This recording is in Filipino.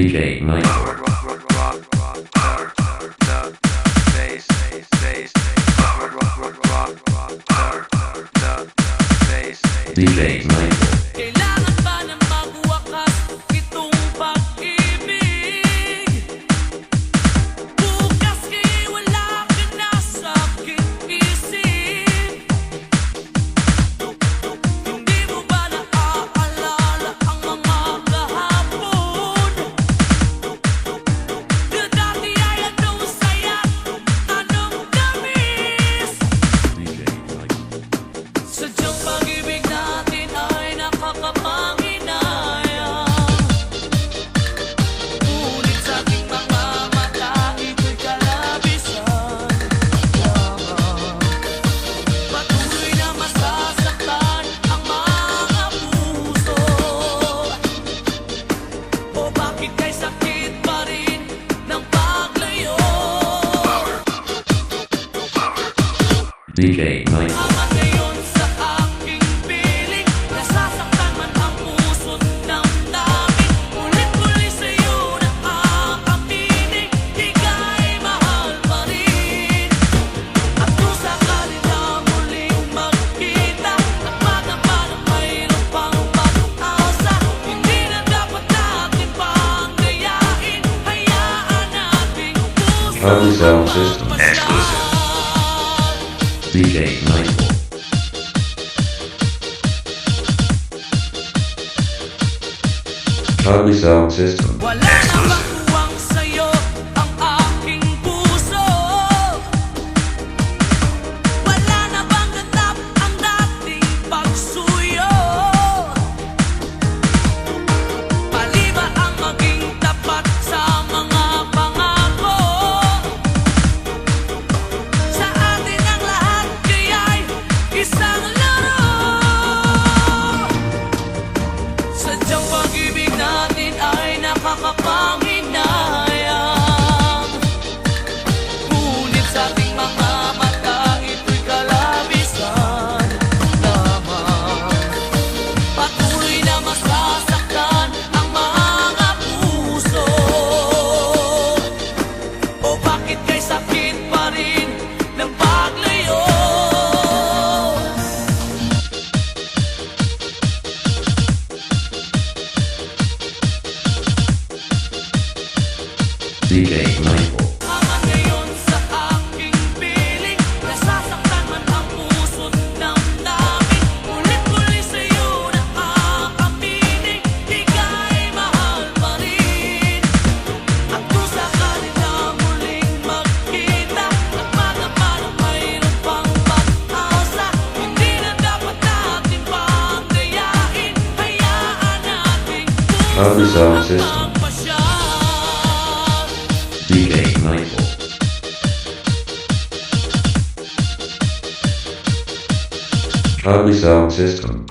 DJ Michael. DJ Michael. Kailangan ba na magwakas itong pag-ibig? Bukas kay wala ka na sa aking isip. Hindi mo ba naaalala ang mga kahapon? Na dati ay anong saya, anong tamis. Sadyang pag-ibig natin ay nakakapanghinayang. Ngunit sa aking mga mata, ito'y kalabisan lamang. Patuloy na masasaktan ang mga puso. O bakit kay sakit pa rin ng paglayo? DJ Michael. Tama ngayon sa aking piling, nasasaktan man ang puso't damdamin. Ulit-uli sa'yo na aaminin, di ka ay mahal pa rin. At kung sakaling na muling magkita, at madama na mayroon pang pag-asa, hindi na dapat natin pang gayain. Hayaan nating puso Probably sound system. magpasya. DJ Michael. Probably sound system. Wala na makuwang sa'yo ang aking puso. Wala na bang ganap ang dating pagsuyo? Mali ba ang maging tapat sa mga pangako? Sa atin ang lahat kaya'y isang laro. Sadyang pag-ibig natin ay nakakapanghinayang. Ngunit sa ating mga mata, ito'y kalabisan lamang. Patuloy na masasaktan ang mga puso. O bakit kay sakit pa rin ng paglayo? DJ Michael. Tama ngayon sa aking piling, nasasaktan man ang puso't damdamin. Ulit-uli sa'yo na aaminin, di ka ay mahal pa rin. At kung sakaling na muling magkita, at madama na mayroon pang pag-asa, hindi na dapat natin pang gayain. Hayaan nating Probably puso sound system. magpasya. DJ Michael. Probably sound system.